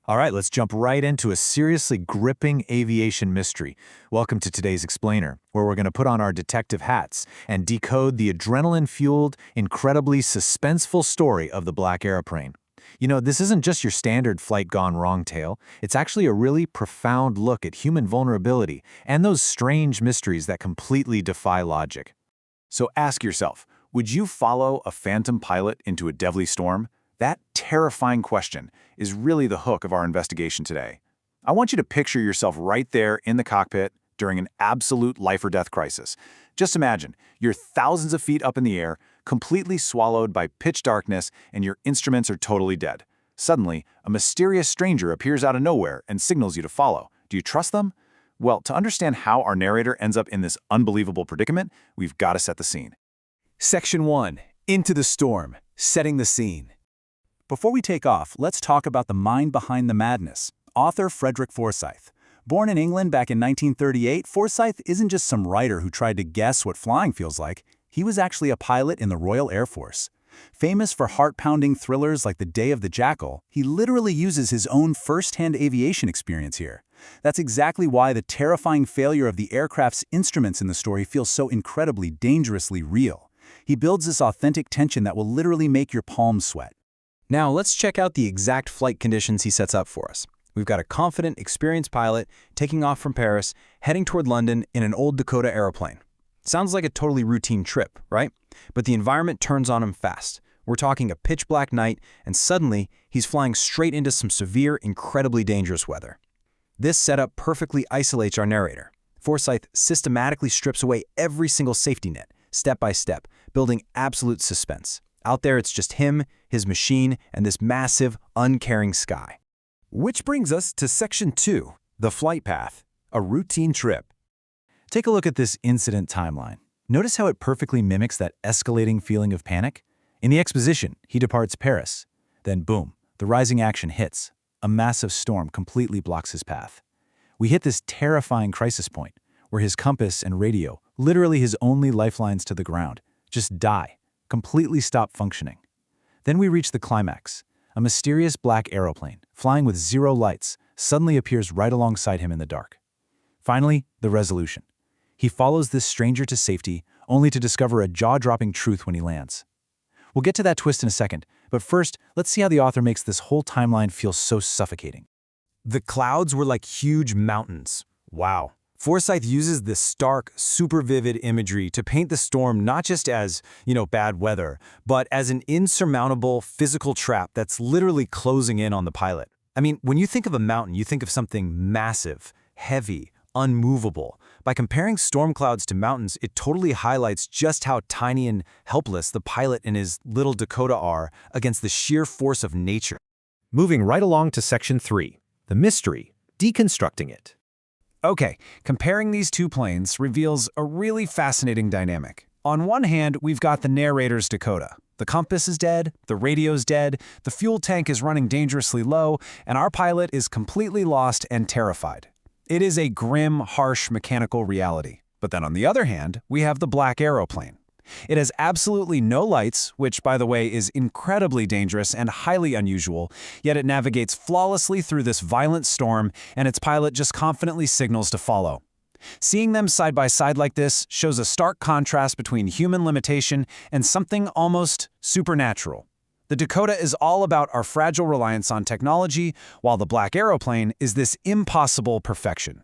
All right, let's jump right into a seriously gripping aviation mystery. Welcome to today's Explainer, where we're going to put on our detective hats and decode the adrenaline-fueled, incredibly suspenseful story of the Black Aeroplane. You know, this isn't just your standard flight gone wrong tale. It's actually a really profound look at human vulnerability and those strange mysteries that completely defy logic. So ask yourself, would you follow a phantom pilot into a deadly storm? That terrifying question is really the hook of our investigation today. I want you to picture yourself right there in the cockpit during an absolute life-or-death crisis. Just imagine, you're thousands of feet up in the air, completely swallowed by pitch darkness, and your instruments are totally dead. Suddenly, a mysterious stranger appears out of nowhere and signals you to follow. Do you trust them? Well, to understand how our narrator ends up in this unbelievable predicament, we've got to set the scene. Section 1. Into the Storm. Setting the Scene. Before we take off, let's talk about the mind behind the madness. Author Frederick Forsyth. Born in England back in 1938, Forsyth isn't just some writer who tried to guess what flying feels like. He was actually a pilot in the Royal Air Force. Famous for heart-pounding thrillers like The Day of the Jackal, he literally uses his own first-hand aviation experience here. That's exactly why the terrifying failure of the aircraft's instruments in the story feels so incredibly dangerously real. He builds this authentic tension that will literally make your palms sweat. Now let's check out the exact flight conditions he sets up for us. We've got a confident, experienced pilot taking off from Paris, heading toward London in an old Dakota aeroplane. Sounds like a totally routine trip, right? But the environment turns on him fast. We're talking a pitch-black night, and suddenly he's flying straight into some severe, incredibly dangerous weather. This setup perfectly isolates our narrator. Forsyth systematically strips away every single safety net, step by step, building absolute suspense. Out there, it's just him, his machine, and this massive, uncaring sky. Which brings us to Section 2, the flight path, a routine trip. Take a look at this incident timeline. Notice how it perfectly mimics that escalating feeling of panic? In the exposition, he departs Paris. Then boom, the rising action hits. A massive storm completely blocks his path. We hit this terrifying crisis point, where his compass and radio, literally his only lifelines to the ground, just die, completely stop functioning. Then we reach the climax. A mysterious black aeroplane, flying with zero lights, suddenly appears right alongside him in the dark. Finally, the resolution. He follows this stranger to safety, only to discover a jaw-dropping truth when he lands. We'll get to that twist in a second, but first, let's see how the author makes this whole timeline feel so suffocating. The clouds were like huge mountains. Wow. Forsyth uses this stark, super vivid imagery to paint the storm not just as, bad weather, but as an insurmountable physical trap that's literally closing in on the pilot. I mean, when you think of a mountain, you think of something massive, heavy, unmovable. By comparing storm clouds to mountains, it totally highlights just how tiny and helpless the pilot and his little Dakota are against the sheer force of nature. Moving right along to Section 3, the mystery, deconstructing it. Okay, comparing these two planes reveals a really fascinating dynamic. On one hand, we've got the narrator's Dakota. The compass is dead, the radio's dead, the fuel tank is running dangerously low, and our pilot is completely lost and terrified. It is a grim, harsh mechanical reality. But then on the other hand, we have the Black Aeroplane. It has absolutely no lights, which, by the way, is incredibly dangerous and highly unusual, yet it navigates flawlessly through this violent storm, and its pilot just confidently signals to follow. Seeing them side by side like this shows a stark contrast between human limitation and something almost supernatural. The Dakota is all about our fragile reliance on technology, while the Black Aeroplane is this impossible perfection.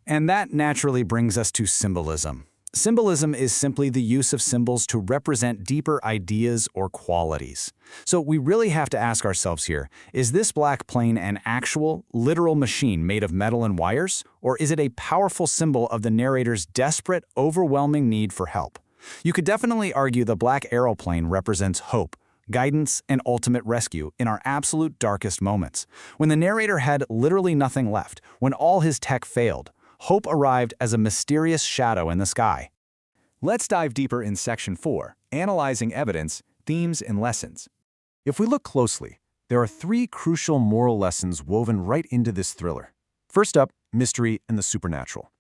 And that naturally brings us to symbolism. Symbolism is simply the use of symbols to represent deeper ideas or qualities. So we really have to ask ourselves here, is this black plane an actual, literal machine made of metal and wires? Or is it a powerful symbol of the narrator's desperate, overwhelming need for help? You could definitely argue the Black Aeroplane represents hope, guidance, and ultimate rescue in our absolute darkest moments. When the narrator had literally nothing left, when all his tech failed, hope arrived as a mysterious shadow in the sky. Let's dive deeper in Section 4, Analyzing Evidence, Themes, and Lessons. If we look closely, there are 3 crucial moral lessons woven right into this thriller. First up, mystery and the supernatural.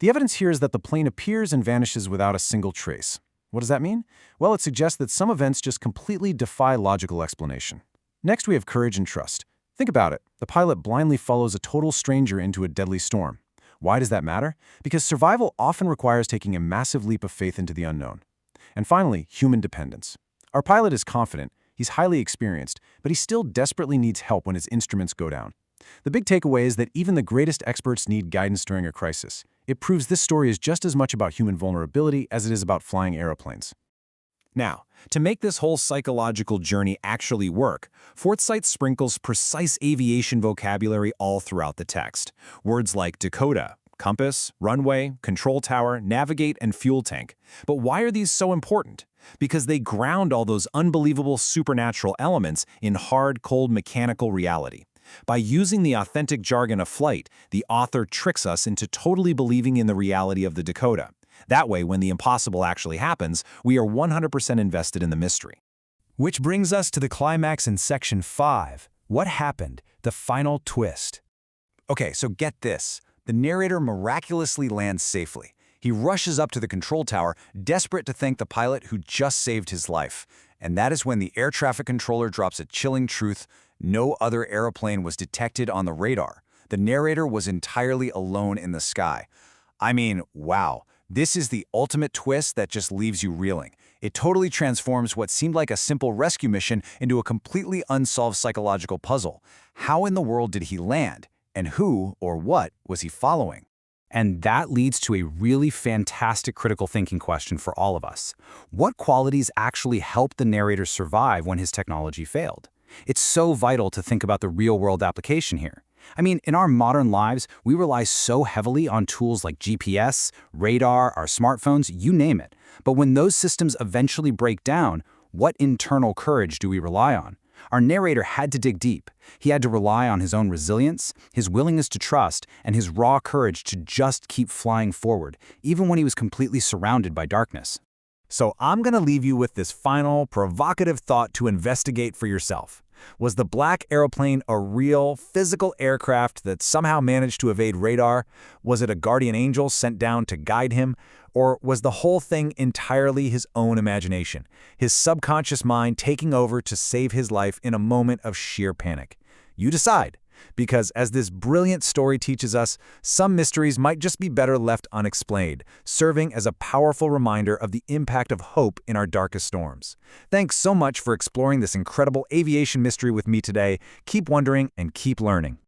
The evidence here is that the plane appears and vanishes without a single trace. What does that mean? Well, it suggests that some events just completely defy logical explanation. Next, we have courage and trust. Think about it. The pilot blindly follows a total stranger into a deadly storm. Why does that matter? Because survival often requires taking a massive leap of faith into the unknown. And finally, human dependence. Our pilot is confident, he's highly experienced, but he still desperately needs help when his instruments go down. The big takeaway is that even the greatest experts need guidance during a crisis. It proves this story is just as much about human vulnerability as it is about flying airplanes. Now, to make this whole psychological journey actually work, Forsyth sprinkles precise aviation vocabulary all throughout the text. Words like Dakota, compass, runway, control tower, navigate, and fuel tank. But why are these so important? Because they ground all those unbelievable supernatural elements in hard, cold mechanical reality. By using the authentic jargon of flight, the author tricks us into totally believing in the reality of the Dakota. That way, when the impossible actually happens, we are 100% invested in the mystery. Which brings us to the climax in Section 5. What happened? The final twist. Okay, so get this. The narrator miraculously lands safely. He rushes up to the control tower, desperate to thank the pilot who just saved his life. And that is when the air traffic controller drops a chilling truth. No other airplane was detected on the radar. The narrator was entirely alone in the sky. I mean, wow. This is the ultimate twist that just leaves you reeling. It totally transforms what seemed like a simple rescue mission into a completely unsolved psychological puzzle. How in the world did he land? And who or what was he following? And that leads to a really fantastic critical thinking question for all of us. What qualities actually helped the narrator survive when his technology failed? It's so vital to think about the real-world application here. I mean, in our modern lives, we rely so heavily on tools like GPS, radar, our smartphones, you name it. But when those systems eventually break down, what internal courage do we rely on? Our narrator had to dig deep. He had to rely on his own resilience, his willingness to trust, and his raw courage to just keep flying forward, even when he was completely surrounded by darkness. So I'm going to leave you with this final, provocative thought to investigate for yourself. Was the Black Aeroplane a real, physical aircraft that somehow managed to evade radar? Was it a guardian angel sent down to guide him? Or was the whole thing entirely his own imagination, his subconscious mind taking over to save his life in a moment of sheer panic? You decide. Because as this brilliant story teaches us, some mysteries might just be better left unexplained, serving as a powerful reminder of the impact of hope in our darkest storms. Thanks so much for exploring this incredible aviation mystery with me today. Keep wondering and keep learning.